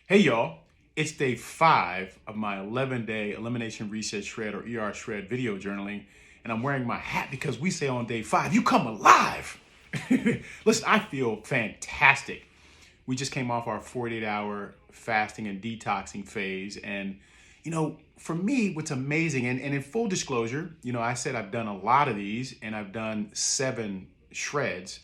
Hey y'all, it's day 5 of my 11-day Elimination Reset Shred or ER Shred video journaling, and I'm wearing my hat because we say on day 5, you come alive. Listen, I feel fantastic. We just came off our 48-hour fasting and detoxing phase, and for me, what's amazing, and in full disclosure, I said I've done a lot of these, and I've done 7 shreds.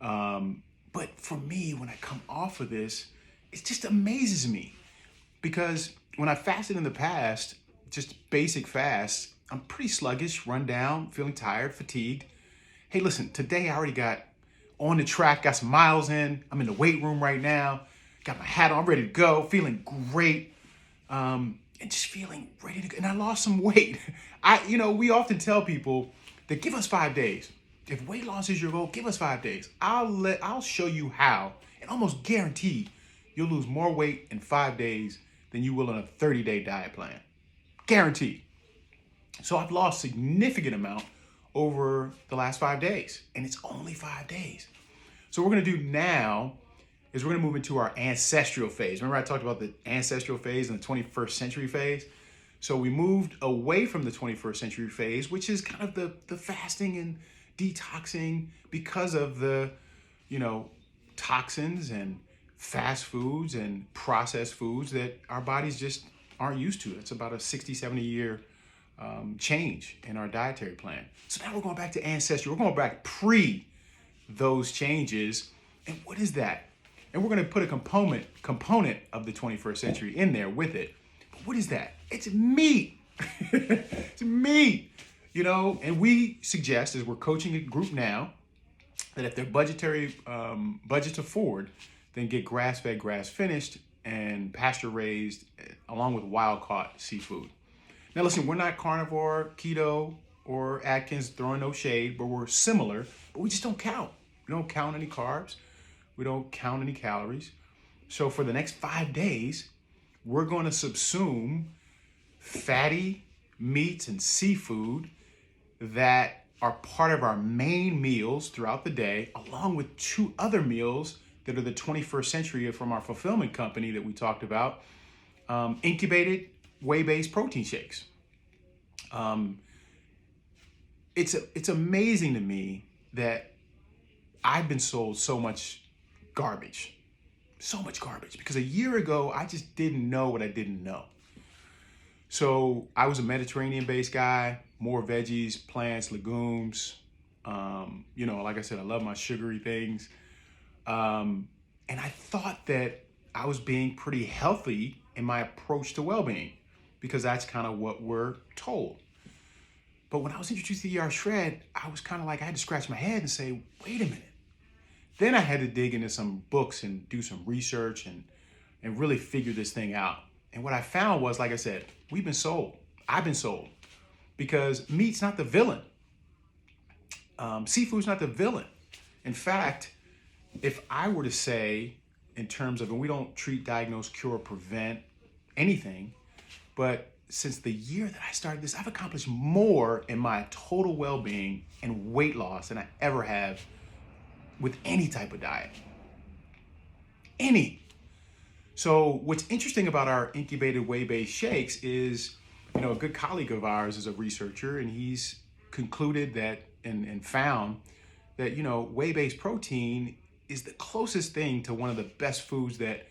But for me, when I come off of this, it just amazes me because when I fasted in the past, just basic fasts, I'm pretty sluggish, run down, feeling tired, fatigued. Hey, listen, today I already got on the track, got some miles in. I'm in the weight room right now, got my hat on, I'm ready to go, feeling great, and just feeling ready to go. And I lost some weight. We often tell people that give us 5 days. If weight loss is your goal, give us 5 days. I'll show you how, and almost guarantee you'll lose more weight in 5 days than you will in a 30-day diet plan. Guaranteed. So I've lost a significant amount over the last 5 days, and it's only 5 days. So what we're gonna do now is we're gonna move into our ancestral phase. Remember I talked about the ancestral phase and the 21st century phase? So we moved away from the 21st century phase, which is kind of the fasting and detoxing because of the, toxins and fast foods and processed foods that our bodies just aren't used to. It's about a 60, 70 year change in our dietary plan. So now we're going back to ancestral. We're going back pre those changes. And what is that? And we're going to put a component of the 21st century in there with it. But what is that? It's meat. It's meat. And we suggest, as we're coaching a group now, that if their budgetary budgets afford, then get grass-fed, grass-finished, and pasture-raised, along with wild-caught seafood. Now listen, we're not carnivore, keto, or Atkins, throwing no shade, but we're similar, but we just don't count. We don't count any carbs. We don't count any calories. So for the next 5 days, we're going to subsume fatty meats and seafood that are part of our main meals throughout the day, along with 2 other meals that are the 21st century from our fulfillment company that we talked about, incubated whey-based protein shakes. It's amazing to me that I've been sold so much garbage, because a year ago, I just didn't know what I didn't know. So I was a Mediterranean-based guy, more veggies, plants, legumes. Like I said, I love my sugary things. And I thought that I was being pretty healthy in my approach to well-being because that's kind of what we're told. But when I was introduced to ER Shred, I was kind of like, I had to scratch my head and say, wait a minute. Then I had to dig into some books and do some research and really figure this thing out. And what I found was, like I said, we've been sold. I've been sold because meat's not the villain. Seafood's not the villain. In fact, if I were to say in terms of, and we don't treat, diagnose, cure, prevent anything, but since the year that I started this, I've accomplished more in my total well-being and weight loss than I ever have with any type of diet. Any. So what's interesting about our incubated whey-based shakes is, a good colleague of ours is a researcher, and he's concluded that and found that, whey-based protein is the closest thing to one of the best foods that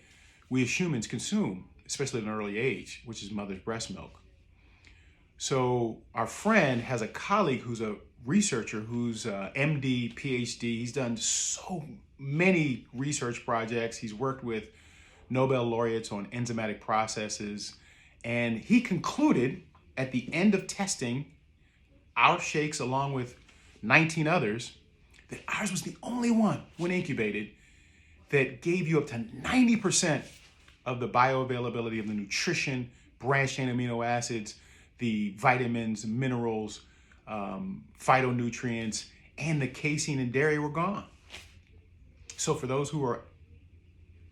we as humans consume, especially at an early age, which is mother's breast milk. So our friend has a colleague who's a researcher who's MD, PhD. He's done so many research projects. He's worked with Nobel laureates on enzymatic processes. And he concluded at the end of testing our shakes along with 19 others that ours was the only one, when incubated, that gave you up to 90% of the bioavailability of the nutrition, branched chain amino acids, the vitamins, minerals, phytonutrients, and the casein and dairy were gone. So for those who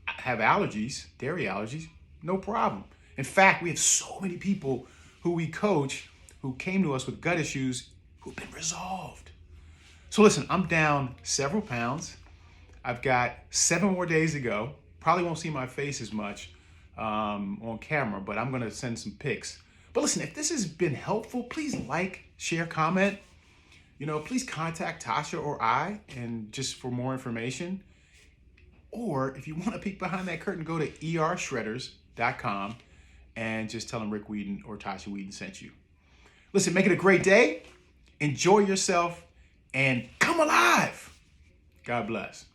have allergies, dairy allergies, no problem. In fact, we have so many people who we coach who came to us with gut issues who've been resolved. So listen, I'm down several pounds. I've got 7 more days to go. Probably won't see my face as much, on camera, but I'm gonna send some pics. But listen, if this has been helpful, please like, share, comment. Please contact Tasha or I and just for more information. Or if you want to peek behind that curtain, go to ershredders.com and just tell them Rick Whedon or Tasha Whedon sent you. Listen, make it a great day. Enjoy yourself and come alive. God bless.